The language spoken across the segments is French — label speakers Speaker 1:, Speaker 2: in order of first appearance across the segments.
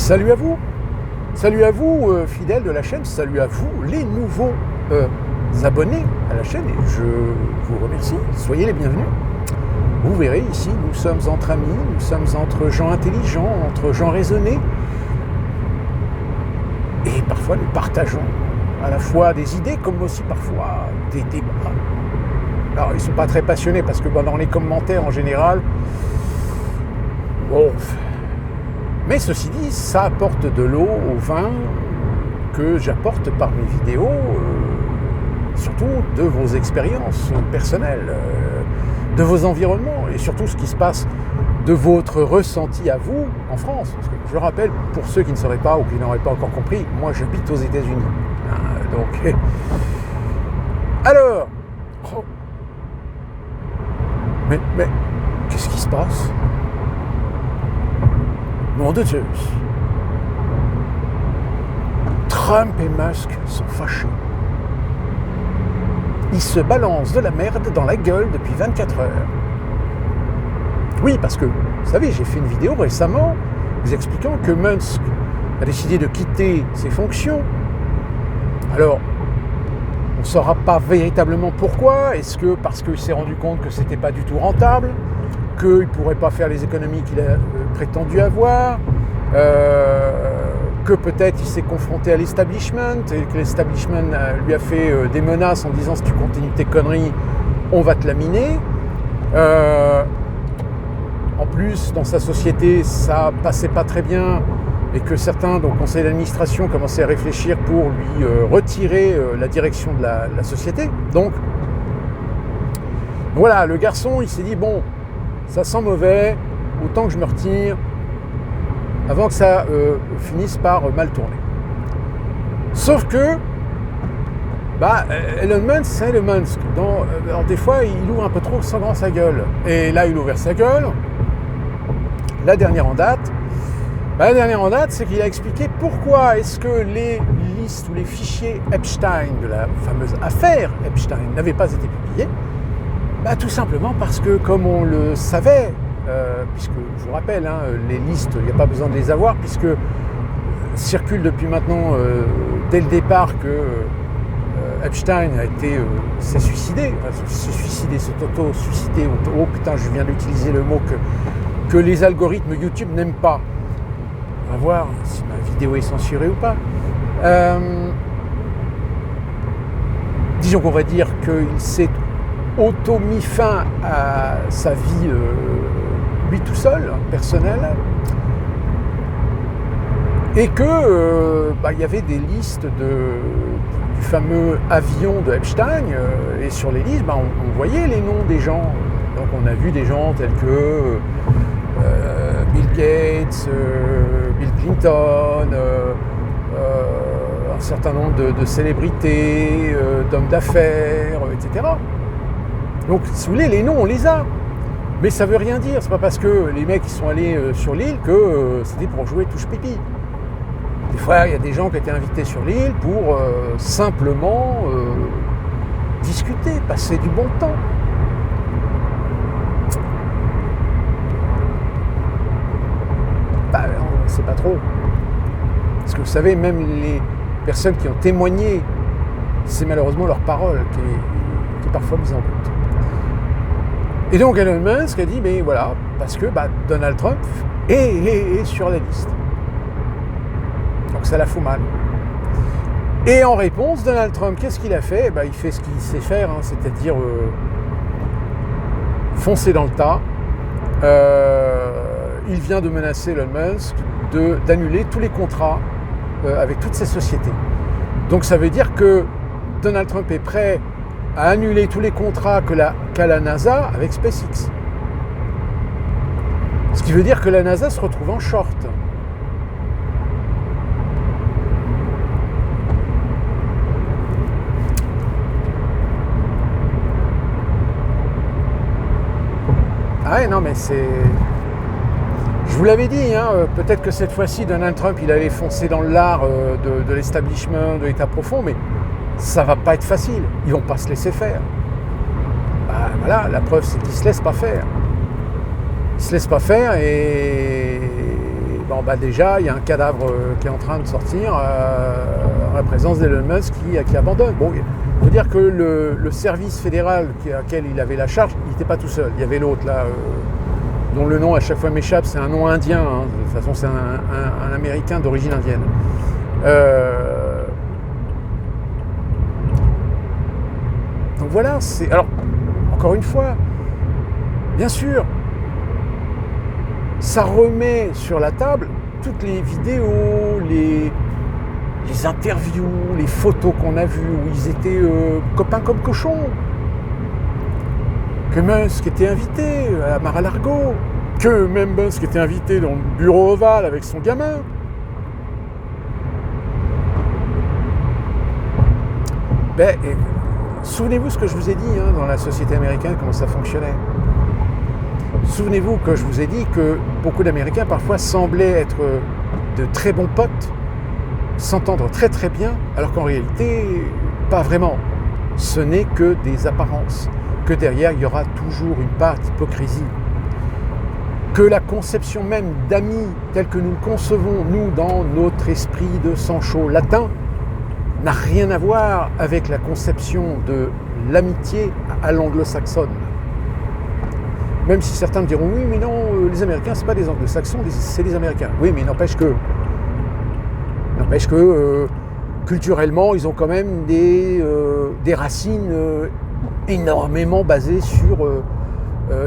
Speaker 1: Salut à vous fidèles de la chaîne, salut à vous les nouveaux abonnés à la chaîne et je vous remercie, soyez les bienvenus. Vous verrez ici, nous sommes entre amis, nous sommes entre gens intelligents, entre gens raisonnés et parfois nous partageons à la fois des idées comme aussi parfois des débats. Alors ils ne sont pas très passionnés parce que dans les commentaires en général, bon, mais ceci dit, ça apporte de l'eau au vin que j'apporte par mes vidéos, surtout de vos expériences personnelles, de vos environnements et surtout ce qui se passe de votre ressenti à vous en France. Parce que je rappelle, pour ceux qui ne sauraient pas ou qui n'auraient pas encore compris, moi j'habite aux États-Unis. Donc, alors, mais qu'est-ce qui se passe? Nom de Zeus. Trump et Musk sont fâchés. Ils se balancent de la merde dans la gueule depuis 24 heures. Oui, parce que, vous savez, j'ai fait une vidéo récemment vous expliquant que Musk a décidé de quitter ses fonctions. Alors, on ne saura pas véritablement pourquoi. Est-ce que parce qu'il s'est rendu compte que c'était pas du tout rentable, qu'il ne pourrait pas faire les économies qu'il a prétendu avoir, que peut-être il s'est confronté à l'establishment et que l'establishment lui a fait des menaces en disant si tu continues tes conneries, on va te laminer. En plus, dans sa société, ça passait pas très bien et que certains, donc conseil d'administration, commençaient à réfléchir pour lui retirer la direction de la société. Donc, voilà, le garçon, il s'est dit, bon, ça sent mauvais, autant que je me retire avant que ça finisse par mal tourner. Sauf que Elon Musk, c'est Elon Musk. Alors des fois, il ouvre un peu trop grand sa gueule. Et là, il a ouvert sa gueule. La dernière en date, c'est qu'il a expliqué pourquoi est-ce que les listes ou les fichiers Epstein de la fameuse affaire Epstein n'avaient pas été publiés. Tout simplement parce que, comme on le savait, puisque je vous rappelle, les listes, il n'y a pas besoin de les avoir, puisque circule depuis maintenant, dès le départ, que Epstein s'est suicidé, s'est auto-suicidé. Oh putain, je viens d'utiliser le mot que les algorithmes YouTube n'aiment pas. On va voir si ma vidéo est censurée ou pas. Disons qu'on va dire qu'il s'est auto-mis fin à sa vie, lui tout seul, personnelle, et que il y avait des listes du fameux avion de Epstein, et sur les listes, on voyait les noms des gens. Donc on a vu des gens tels que Bill Gates, Bill Clinton, un certain nombre de célébrités, d'hommes d'affaires, etc. Donc, si vous voulez, les noms, on les a. Mais ça ne veut rien dire. C'est pas parce que les mecs qui sont allés sur l'île que c'était pour jouer touche pipi. Des fois, il y a des gens qui étaient invités sur l'île pour simplement discuter, passer du bon temps. On ne sait pas trop. Parce que vous savez, même les personnes qui ont témoigné, c'est malheureusement leur parole qui est parfois mise en doute. Et donc Elon Musk a dit, mais voilà, parce que Donald Trump est sur la liste. Donc ça la fout mal. Et en réponse, Donald Trump, qu'est-ce qu'il a fait? Il fait ce qu'il sait faire, c'est-à-dire foncer dans le tas. Il vient de menacer Elon Musk d'annuler tous les contrats avec toutes ces sociétés. Donc ça veut dire que Donald Trump est prêt à annuler tous les contrats qu'a la NASA avec SpaceX. Ce qui veut dire que la NASA se retrouve en short. Non mais c'est... Je vous l'avais dit, peut-être que cette fois-ci, Donald Trump, il allait foncer dans le lard de l'establishment, de l'État profond, mais ça va pas être facile. Ils vont pas se laisser faire. Voilà, la preuve, c'est qu'ils se laissent pas faire. Ils se laissent pas faire et bon, bah déjà, il y a un cadavre qui est en train de sortir en la présence d'Elon Musk qui abandonne. Bon, il faut dire que le service fédéral auquel il avait la charge, il n'était pas tout seul. Il y avait l'autre, là, dont le nom à chaque fois m'échappe, c'est un nom indien. Hein. De toute façon, c'est un Américain d'origine indienne. Donc voilà, c'est... Alors, encore une fois, bien sûr, ça remet sur la table toutes les vidéos, les interviews, les photos qu'on a vues où ils étaient copains comme cochons. Que Musk était invité à Mar-a-Lago, que même Musk était invité dans le bureau ovale avec son gamin. Ben, souvenez-vous ce que je vous ai dit hein, dans la société américaine, comment ça fonctionnait. Souvenez-vous que je vous ai dit que beaucoup d'Américains parfois semblaient être de très bons potes, s'entendre très très bien, alors qu'en réalité, pas vraiment. Ce n'est que des apparences, que derrière il y aura toujours une part d'hypocrisie. Que la conception même d'amis telle que nous le concevons, nous, dans notre esprit de sang chaud latin, n'a rien à voir avec la conception de l'amitié à l'anglo-saxonne. Même si certains me diront, oui, mais non, les Américains, c'est pas des anglo-saxons, c'est des Américains. Oui, mais n'empêche que culturellement, ils ont quand même des racines énormément basées sur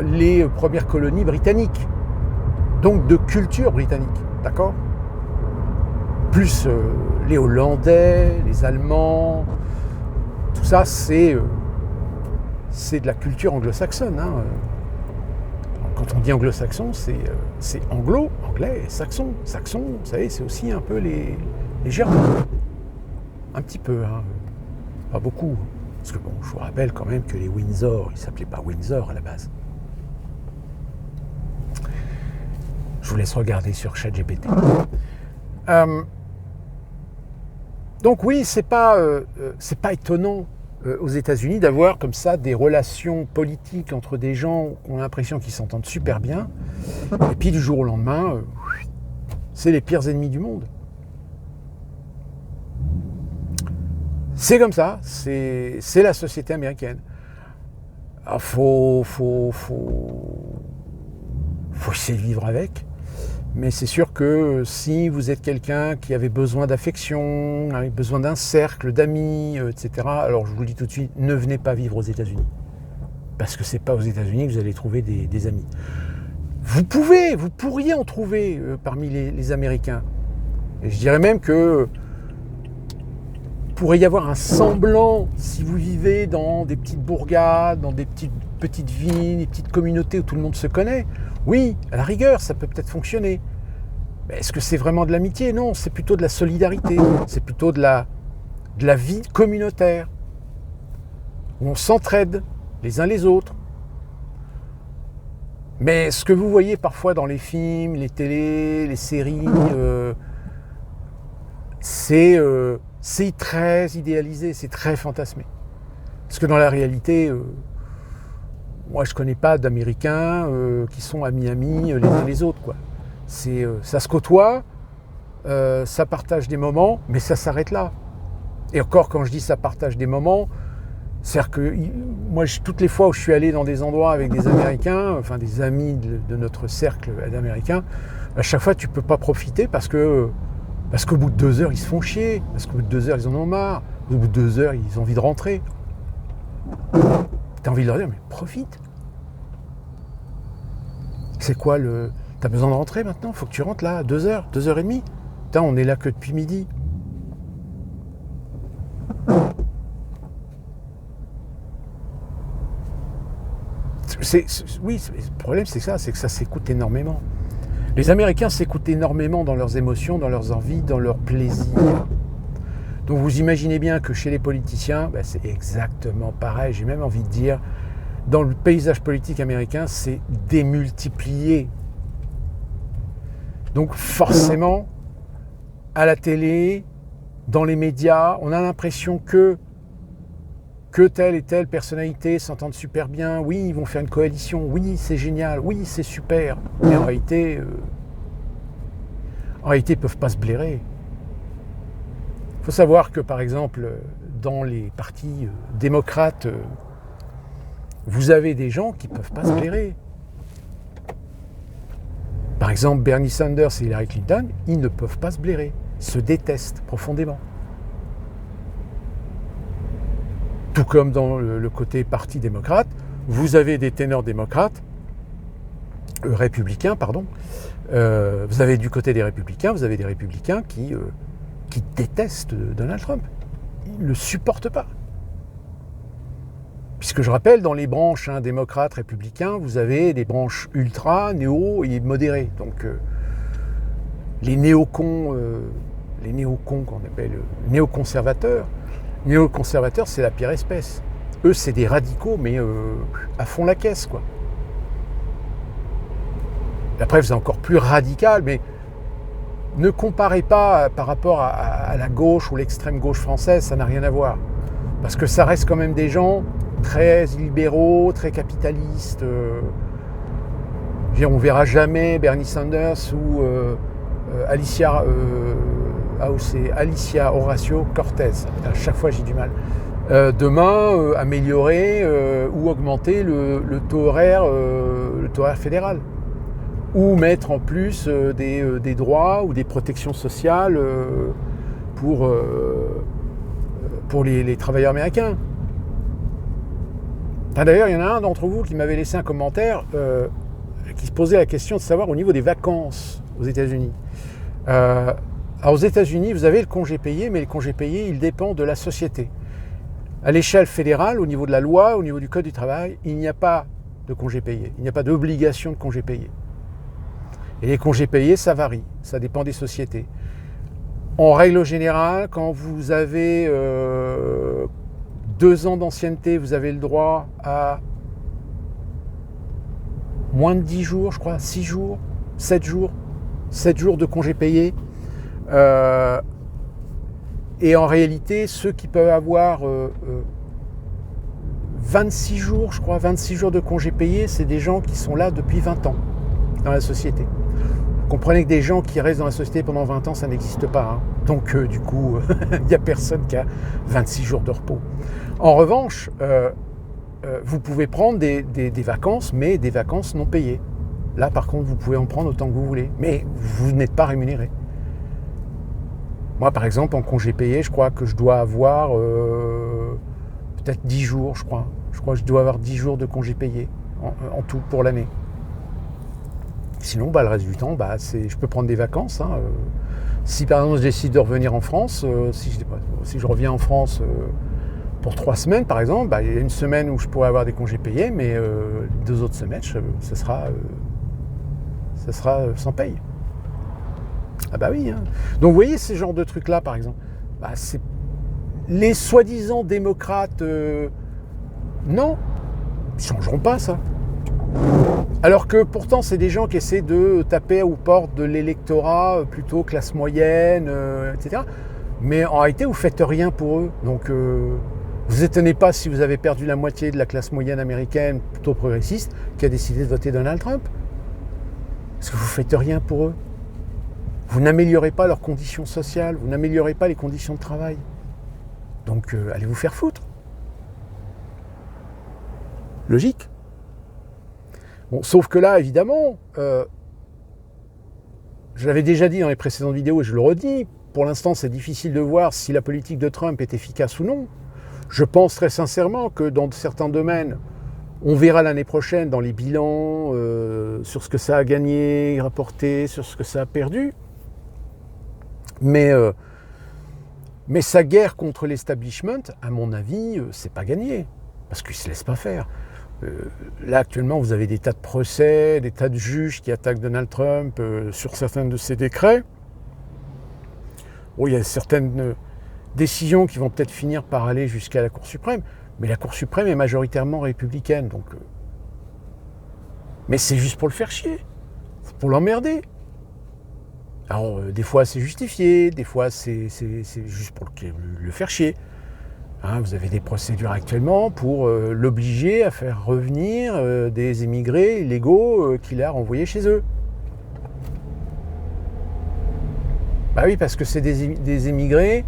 Speaker 1: les premières colonies britanniques. Donc de culture britannique, d'accord ? Plus les Hollandais, les Allemands, tout ça, c'est de la culture anglo-saxonne. Hein. Quand on dit anglo-saxon, c'est anglo, anglais, saxon. Saxon, vous savez, c'est aussi un peu les Germains. Un petit peu, hein. Pas beaucoup. Parce que bon, je vous rappelle quand même que les Windsor, ils ne s'appelaient pas Windsor à la base. Je vous laisse regarder sur ChatGPT. Donc oui, c'est pas étonnant aux États-Unis d'avoir comme ça des relations politiques entre des gens qui ont l'impression qu'ils s'entendent super bien, et puis du jour au lendemain, c'est les pires ennemis du monde. C'est comme ça, c'est la société américaine. Alors, faut essayer de vivre avec. Mais c'est sûr que si vous êtes quelqu'un qui avait besoin d'affection, avait besoin d'un cercle d'amis, etc., alors je vous le dis tout de suite, ne venez pas vivre aux États-Unis. Parce que c'est pas aux États-Unis que vous allez trouver des amis. Vous pourriez en trouver parmi les Américains. Et je dirais même que pourrait y avoir un semblant si vous vivez dans des petites bourgades, dans des petites villes, des petites communautés où tout le monde se connaît. Oui, à la rigueur, ça peut peut-être fonctionner. Mais est-ce que c'est vraiment de l'amitié ? Non, c'est plutôt de la solidarité. C'est plutôt de la vie communautaire. Où on s'entraide les uns les autres. Mais ce que vous voyez parfois dans les films, les télés, les séries, c'est très idéalisé, c'est très fantasmé. Parce que dans la réalité, moi je ne connais pas d'Américains qui sont amis les uns les autres, quoi. Ça se côtoie, ça partage des moments, mais ça s'arrête là. Et encore, quand je dis ça partage des moments, c'est-à-dire que moi, toutes les fois où je suis allé dans des endroits avec des Américains, enfin des amis de notre cercle d'Américains, à chaque fois tu ne peux pas profiter parce qu'au bout de 2 heures, ils se font chier, parce qu'au bout de 2 heures, ils en ont marre, au bout de 2 heures, ils ont envie de rentrer. T'as envie de leur dire, mais profite. C'est quoi T'as besoin de rentrer maintenant ? Faut que tu rentres là, à 2 heures, 2 heures et demie. Putain, on est là que depuis midi. Oui, le problème c'est que ça s'écoute énormément. Les Américains s'écoutent énormément dans leurs émotions, dans leurs envies, dans leurs plaisirs. Donc vous imaginez bien que chez les politiciens, c'est exactement pareil. J'ai même envie de dire, dans le paysage politique américain, c'est démultiplié. Donc forcément, à la télé, dans les médias, on a l'impression que telle et telle personnalité s'entendent super bien, oui, ils vont faire une coalition, oui, c'est génial, oui, c'est super. Mais en réalité, En réalité, ils ne peuvent pas se blairer. Il faut savoir que, par exemple, dans les partis démocrates, vous avez des gens qui ne peuvent pas se blairer. Par exemple, Bernie Sanders et Hillary Clinton, ils ne peuvent pas se blairer. Ils se détestent profondément. Tout comme dans le côté parti démocrate, vous avez des ténors démocrates, républicains, pardon. Vous avez du côté des républicains, vous avez des républicains qui détestent Donald Trump. Ils ne le supportent pas. Puisque je rappelle, dans les branches démocrates, républicains, vous avez des branches ultra, néo et modérées. Donc les néocons qu'on appelle néoconservateurs, c'est la pire espèce. Eux, c'est des radicaux, mais à fond la caisse, quoi. Après, c'est encore plus radical, mais ne comparez pas par rapport à la gauche ou l'extrême gauche française, ça n'a rien à voir. Parce que ça reste quand même des gens très libéraux, très capitalistes. On ne verra jamais Bernie Sanders ou Alicia Horacio Cortez. À chaque fois, j'ai du mal. Demain, améliorer ou augmenter le taux horaire fédéral. Ou mettre en plus des droits ou des protections sociales pour les travailleurs américains. D'ailleurs, il y en a un d'entre vous qui m'avait laissé un commentaire qui se posait la question de savoir au niveau des vacances aux États-Unis. Alors aux États-Unis, vous avez le congé payé, mais le congé payé, il dépend de la société. À l'échelle fédérale, au niveau de la loi, au niveau du Code du travail, il n'y a pas de congé payé. Il n'y a pas d'obligation de congé payé. Et les congés payés, ça varie. Ça dépend des sociétés. En règle générale, quand vous avez 2 ans d'ancienneté, vous avez le droit à moins de 10 jours, je crois, 6 jours, 7 jours de congés payés. Et en réalité, ceux qui peuvent avoir 26 jours, je crois, 26 jours de congés payés, c'est des gens qui sont là depuis 20 ans dans la société. Vous comprenez que des gens qui restent dans la société pendant 20 ans, ça n'existe pas. Hein. Donc, du coup, il n'y a personne qui a 26 jours de repos. En revanche, vous pouvez prendre des vacances, mais des vacances non payées. Là, par contre, vous pouvez en prendre autant que vous voulez, mais vous n'êtes pas rémunéré. Moi, par exemple, en congé payé, je crois que je dois avoir peut-être 10 jours, je crois. Je crois que je dois avoir 10 jours de congé payé en tout pour l'année. Sinon, le reste du temps, je peux prendre des vacances. Hein. Si par exemple je décide de revenir en France, si je reviens en France pour 3 semaines par exemple, il y a une semaine où je pourrais avoir des congés payés, mais 2 autres semaines, ça sera sans paye. Ah bah oui. Hein. Donc vous voyez ces genres de trucs-là par exemple. C'est les soi-disant démocrates, non, ils ne changeront pas ça. Alors que pourtant, c'est des gens qui essaient de taper aux portes de l'électorat, plutôt classe moyenne, etc. Mais en réalité, vous ne faites rien pour eux. Donc, vous étonnez pas si vous avez perdu la moitié de la classe moyenne américaine, plutôt progressiste, qui a décidé de voter Donald Trump. Parce que vous ne faites rien pour eux. Vous n'améliorez pas leurs conditions sociales, vous n'améliorez pas les conditions de travail. Donc, allez vous faire foutre. Logique. Bon, sauf que là, évidemment, je l'avais déjà dit dans les précédentes vidéos et je le redis, pour l'instant c'est difficile de voir si la politique de Trump est efficace ou non. Je pense très sincèrement que dans certains domaines, on verra l'année prochaine dans les bilans sur ce que ça a gagné, rapporté, sur ce que ça a perdu. Mais sa guerre contre l'establishment, à mon avis, c'est pas gagné, parce qu'il ne se laisse pas faire. Là, actuellement, vous avez des tas de procès, des tas de juges qui attaquent Donald Trump sur certains de ses décrets. Bon, il y a certaines décisions qui vont peut-être finir par aller jusqu'à la Cour suprême, mais la Cour suprême est majoritairement républicaine. Donc, mais c'est juste pour le faire chier, c'est pour l'emmerder. Alors, des fois, c'est justifié, des fois, c'est juste pour le faire chier. Hein, vous avez des procédures actuellement pour l'obliger à faire revenir des immigrés illégaux qu'il a renvoyés chez eux. Bah oui, parce que c'est des émigrés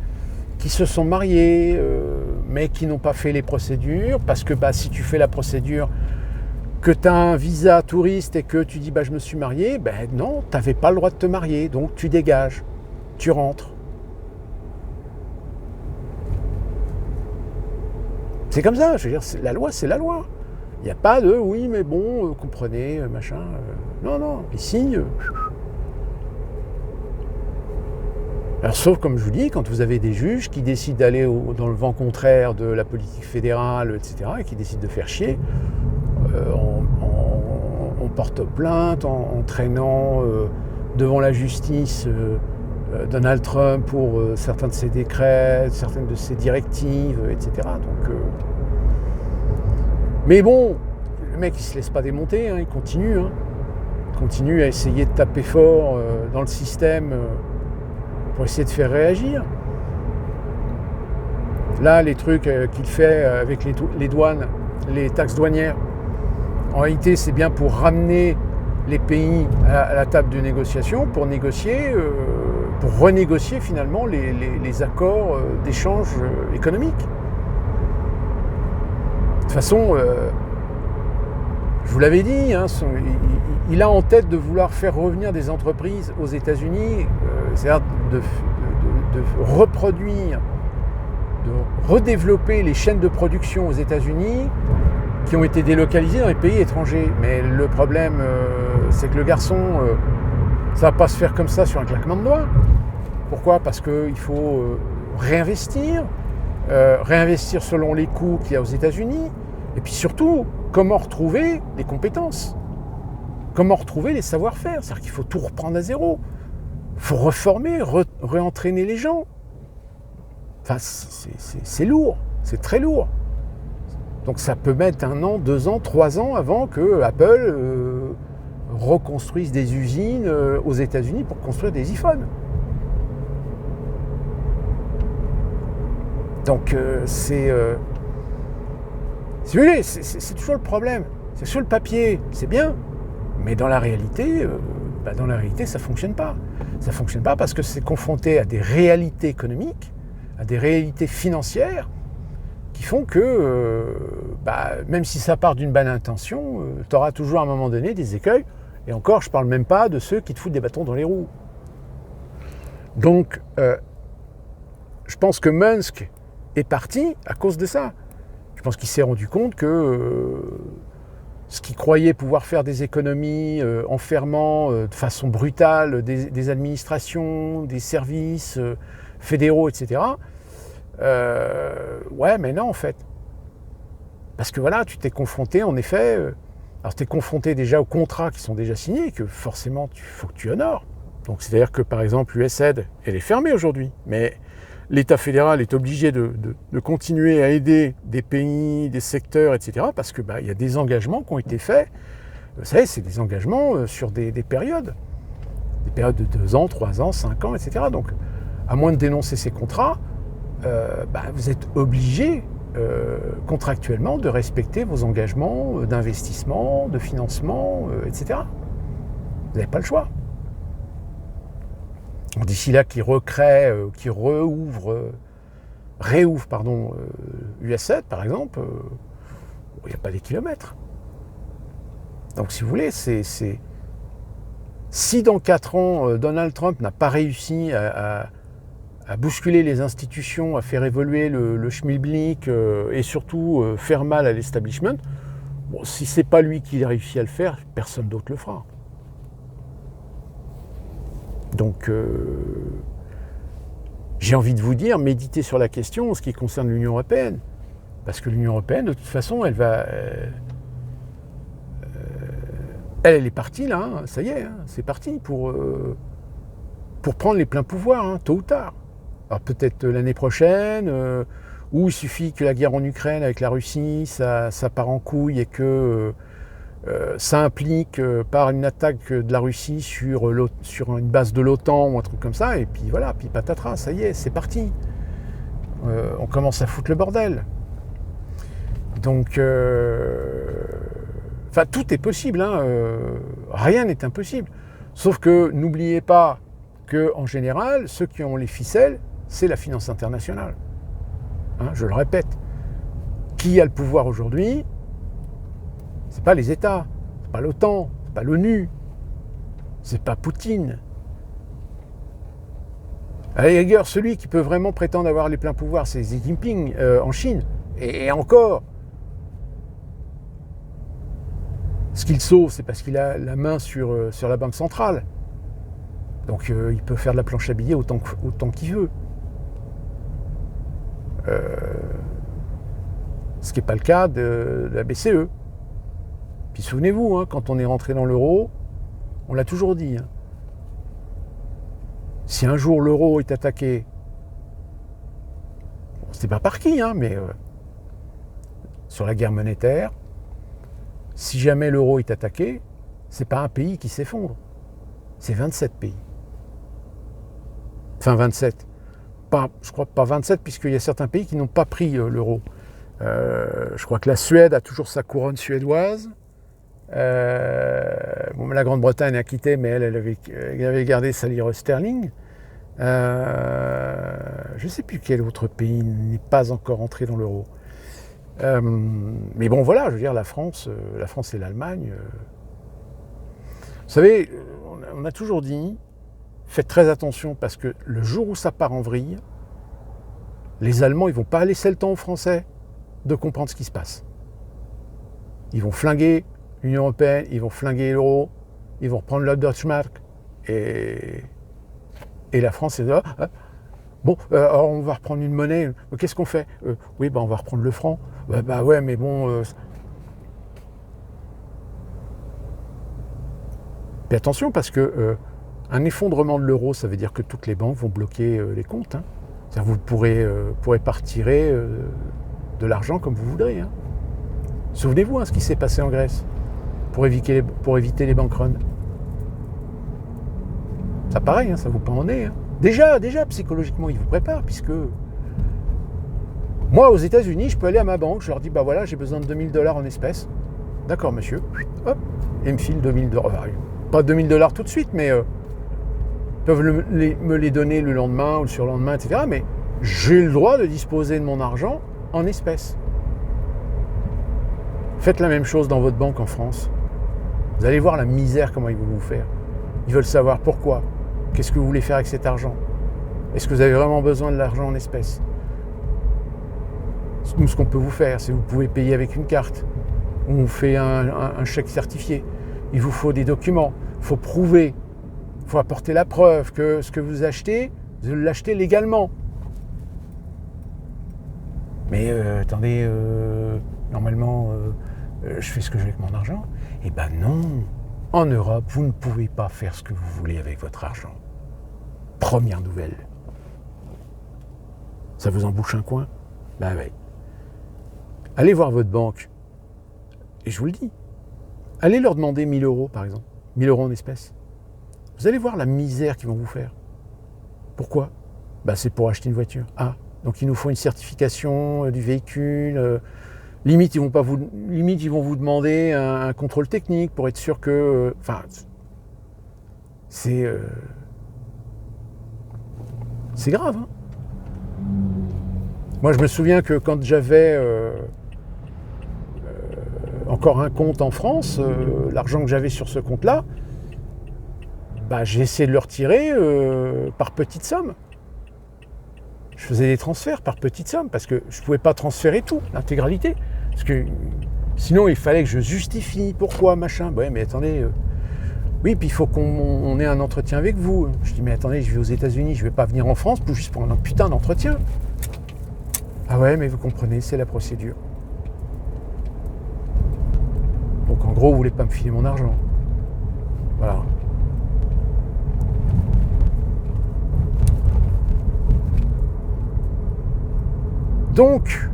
Speaker 1: qui se sont mariés, mais qui n'ont pas fait les procédures, parce que bah, si tu fais la procédure, que tu as un visa touriste et que tu dis bah, je me suis marié, ben non, tu n'avais pas le droit de te marier, donc tu dégages, tu rentres. C'est comme ça, je veux dire, la loi, c'est la loi. Il n'y a pas de oui, mais bon, comprenez, machin. Non, non, ici. Alors, sauf, comme je vous dis, quand vous avez des juges qui décident d'aller dans le vent contraire de la politique fédérale, etc., et qui décident de faire chier, on porte plainte en traînant devant la justice Donald Trump pour certains de ses décrets, certaines de ses directives, etc. Donc, mais bon, le mec il se laisse pas démonter, hein, il continue. Il continue à essayer de taper fort dans le système pour essayer de faire réagir. Là, les trucs qu'il fait avec les douanes, les taxes douanières, en réalité, c'est bien pour ramener les pays à la table de négociation, pour négocier, pour renégocier finalement les accords d'échange économique. De toute façon, je vous l'avais dit, hein, il a en tête de vouloir faire revenir des entreprises aux États-Unis, c'est-à-dire de reproduire, de redévelopper les chaînes de production aux États-Unis qui ont été délocalisées dans les pays étrangers. Mais le problème, c'est que le garçon, ça ne va pas se faire comme ça sur un claquement de doigts. Pourquoi ? Parce qu'il faut réinvestir selon les coûts qu'il y a aux États-Unis, et puis surtout, comment retrouver les compétences, comment retrouver les savoir-faire. C'est-à-dire qu'il faut tout reprendre à zéro. Il faut reformer, réentraîner les gens. Enfin, c'est lourd, c'est très lourd. Donc ça peut mettre 1 an, 2 ans, 3 ans avant que Apple reconstruise des usines aux États-Unis pour construire des iPhones. Donc si vous voulez, c'est toujours le problème. C'est sur le papier, c'est bien, mais dans la réalité, ça fonctionne pas. Ça fonctionne pas parce que c'est confronté à des réalités économiques, à des réalités financières qui font que, même si ça part d'une bonne intention, tu auras toujours à un moment donné des écueils. Et encore, je parle même pas de ceux qui te foutent des bâtons dans les roues. Donc, je pense que Musk est parti à cause de ça. Je pense qu'il s'est rendu compte que ce qu'il croyait pouvoir faire des économies en fermant de façon brutale des administrations, des services fédéraux, etc., ouais, mais non, en fait. Parce que voilà, tu t'es confronté, en effet, alors tu es confronté déjà aux contrats qui sont déjà signés, que forcément, il faut que tu honores. Donc, c'est-à-dire que, par exemple, l'USAID, elle est fermée aujourd'hui, mais l'État fédéral est obligé de continuer à aider des pays, des secteurs, etc., parce que y a des engagements qui ont été faits. Vous savez, c'est des engagements sur des périodes. Des périodes de 2 ans, 3 ans, 5 ans, etc. Donc, à moins de dénoncer ces contrats, vous êtes obligé contractuellement de respecter vos engagements d'investissement, de financement, etc. Vous n'avez pas le choix. D'ici là, qui réouvre US7 par exemple, il n'y a pas des kilomètres. Donc si vous voulez, si dans 4 ans, Donald Trump n'a pas réussi à bousculer les institutions, à faire évoluer le schmilblick et surtout faire mal à l'establishment, bon, si c'est pas lui qui a réussi à le faire, personne d'autre le fera. Donc, j'ai envie de vous dire, méditez sur la question en ce qui concerne l'Union européenne. Parce que l'Union européenne, de toute façon, elle est partie là, hein, ça y est, hein, c'est parti pour prendre les pleins pouvoirs, hein, tôt ou tard. Alors peut-être l'année prochaine, où il suffit que la guerre en Ukraine avec la Russie, ça part en couille et que ça implique par une attaque de la Russie sur une base de l'OTAN ou un truc comme ça, et puis voilà, puis patatras, ça y est, c'est parti. On commence à foutre le bordel. Donc, tout est possible, hein, rien n'est impossible. Sauf que n'oubliez pas qu'en général, ceux qui ont les ficelles, c'est la finance internationale. Hein, je le répète. Qui a le pouvoir aujourd'hui? C'est pas les États, c'est pas l'OTAN, c'est pas l'ONU, c'est pas Poutine. À la rigueur, celui qui peut vraiment prétendre avoir les pleins pouvoirs, c'est Xi Jinping en Chine. Et encore, ce qu'il sauve, c'est parce qu'il a la main sur la banque centrale. Donc il peut faire de la planche à billets autant qu'il veut. Ce qui n'est pas le cas de la BCE. Puis souvenez-vous, hein, quand on est rentré dans l'euro, on l'a toujours dit, hein, si un jour l'euro est attaqué, bon, c'était pas par qui, hein, mais sur la guerre monétaire, si jamais l'euro est attaqué, c'est pas un pays qui s'effondre, c'est 27 pays. Enfin 27. Je crois pas 27, puisqu'il y a certains pays qui n'ont pas pris l'euro. Je crois que la Suède a toujours sa couronne suédoise. La Grande-Bretagne a quitté, mais elle avait gardé sa lire sterling. Je ne sais plus quel autre pays n'est pas encore entré dans l'euro. Mais bon, voilà, je veux dire, la France et l'Allemagne. Vous savez, on a toujours dit, faites très attention, parce que le jour où ça part en vrille, les Allemands, ils ne vont pas laisser le temps aux Français de comprendre ce qui se passe. Ils vont flinguer l'Union européenne, ils vont flinguer l'euro, ils vont reprendre le Deutschmark, et la France est là. Bon, alors on va reprendre une monnaie, qu'est-ce qu'on fait? Oui, on va reprendre le franc. Ouais, mais bon... Mais attention, parce que un effondrement de l'euro, ça veut dire que toutes les banques vont bloquer les comptes. Hein. C'est-à-dire que vous pourrez pas retirer de l'argent comme vous voudrez. Hein. Souvenez-vous ce qui s'est passé en Grèce pour éviter les bank-runs. Ça pareil, hein, ça vous pend en nez. Hein. Déjà, psychologiquement, ils vous préparent, puisque moi, aux États-Unis, je peux aller à ma banque, je leur dis, voilà, j'ai besoin de 2000 $ en espèces. D'accord, monsieur. Hop, et me file 2000 $. Pas 2000 $ tout de suite, mais ils peuvent me les donner le lendemain ou le surlendemain, etc. Mais j'ai le droit de disposer de mon argent en espèces. Faites la même chose dans votre banque en France. Vous allez voir la misère, comment ils vont vous faire. Ils veulent savoir pourquoi. Qu'est-ce que vous voulez faire avec cet argent? Est-ce que vous avez vraiment besoin de l'argent en espèces? Nous, ce qu'on peut vous faire, c'est que vous pouvez payer avec une carte. On vous fait un chèque certifié. Il vous faut des documents. Il faut prouver. Il faut apporter la preuve que ce que vous achetez, vous l'achetez légalement. Mais attendez, normalement, je fais ce que je veux avec mon argent. Eh ben non. En Europe, vous ne pouvez pas faire ce que vous voulez avec votre argent. Première nouvelle. Ça vous embouche un coin? Ben oui. Allez voir votre banque. Et je vous le dis. Allez leur demander 1000 €, par exemple. 1000 € en espèces. Vous allez voir la misère qu'ils vont vous faire. Pourquoi? C'est pour acheter une voiture. Ah, donc il nous faut une certification du véhicule. Limite, ils vont vous demander un contrôle technique pour être sûr que... c'est grave. Hein. Moi, je me souviens que quand j'avais encore un compte en France, l'argent que j'avais sur ce compte-là, j'ai essayé de le retirer par petites sommes. Je faisais des transferts par petites sommes parce que je ne pouvais pas transférer tout, l'intégralité. Parce que sinon, il fallait que je justifie pourquoi, machin. Ouais, mais attendez, oui, puis il faut qu'on ait un entretien avec vous. Je dis, mais attendez, je vais aux États-Unis, je ne vais pas venir en France juste pour un putain d'entretien. Ah ouais, mais vous comprenez, c'est la procédure. Donc en gros, vous ne voulez pas me filer mon argent. Voilà. Donc,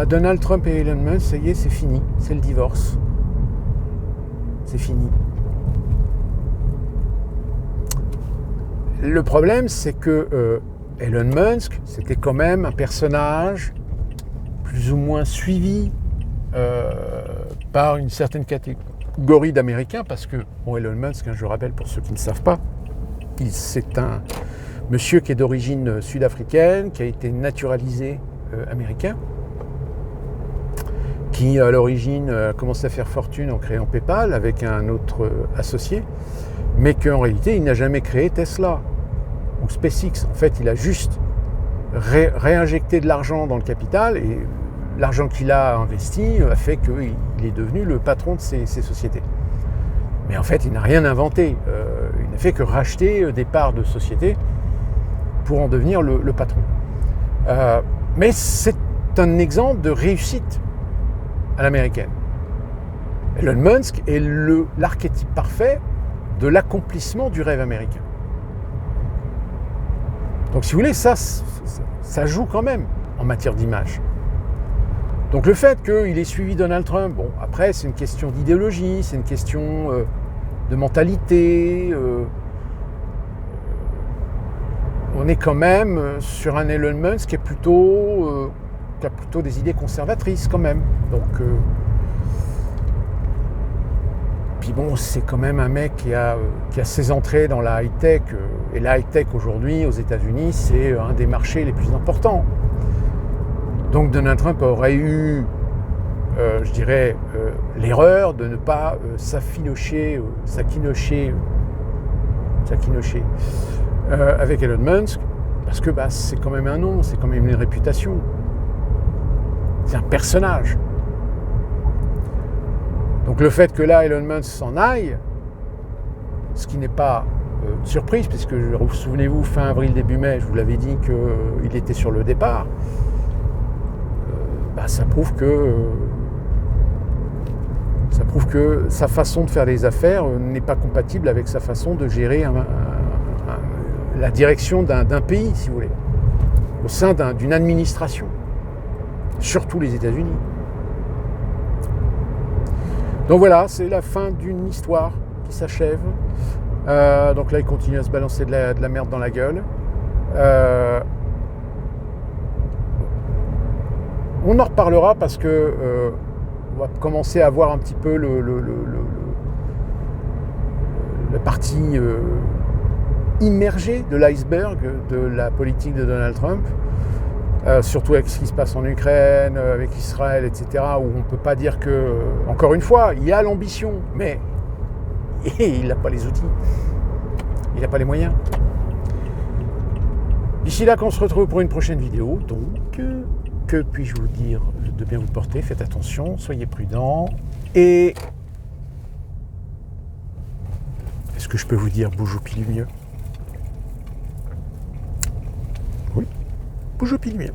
Speaker 1: Donald Trump et Elon Musk, ça y est, c'est fini. C'est le divorce. C'est fini. Le problème, c'est que Elon Musk, c'était quand même un personnage plus ou moins suivi par une certaine catégorie d'Américains, parce que Elon Musk, je rappelle pour ceux qui ne savent pas, c'est un monsieur qui est d'origine sud-africaine, qui a été naturalisé américain, qui à l'origine a commencé à faire fortune en créant PayPal avec un autre associé, mais qu'en réalité il n'a jamais créé Tesla ou SpaceX. En fait, il a juste réinjecté de l'argent dans le capital, et l'argent qu'il a investi a fait qu'il est devenu le patron de ces sociétés. Mais en fait, il n'a rien inventé. Il n'a fait que racheter des parts de sociétés pour en devenir le patron. Mais c'est un exemple de réussite à l'américaine. Elon Musk est l'archétype parfait de l'accomplissement du rêve américain. Donc si vous voulez, ça joue quand même en matière d'image. Donc le fait qu'il ait suivi Donald Trump, bon, après c'est une question d'idéologie, c'est une question de mentalité. On est quand même sur un Elon Musk qui a plutôt des idées conservatrices quand même. Donc, puis bon, c'est quand même un mec qui a ses entrées dans la high-tech. Et la high-tech aujourd'hui aux États-Unis, c'est un des marchés les plus importants. Donc Donald Trump aurait eu, je dirais, l'erreur de ne pas s'aquinocher avec Elon Musk, parce que c'est quand même un nom, c'est quand même une réputation. C'est un personnage. Donc le fait que là, Elon Musk s'en aille, ce qui n'est pas une surprise, puisque, souvenez-vous, fin avril, début mai, je vous l'avais dit qu'il était sur le départ, ça prouve que sa façon de faire les affaires n'est pas compatible avec sa façon de gérer la direction d'un pays, si vous voulez, au sein d'une administration, surtout les États-Unis. Donc voilà, c'est la fin d'une histoire qui s'achève. Donc là, il continue à se balancer de la merde dans la gueule. On en reparlera parce que on va commencer à voir un petit peu la partie immergée de l'iceberg de la politique de Donald Trump, surtout avec ce qui se passe en Ukraine, avec Israël, etc., où on ne peut pas dire que, encore une fois, il y a l'ambition, mais il n'a pas les outils, il n'a pas les moyens. D'ici là, qu'on se retrouve pour une prochaine vidéo, donc... Que puis-je vous dire de bien vous porter? Faites attention, soyez prudents. Et est-ce que je peux vous dire Boujoupi du mieux? Oui, Boujoupi du mieux.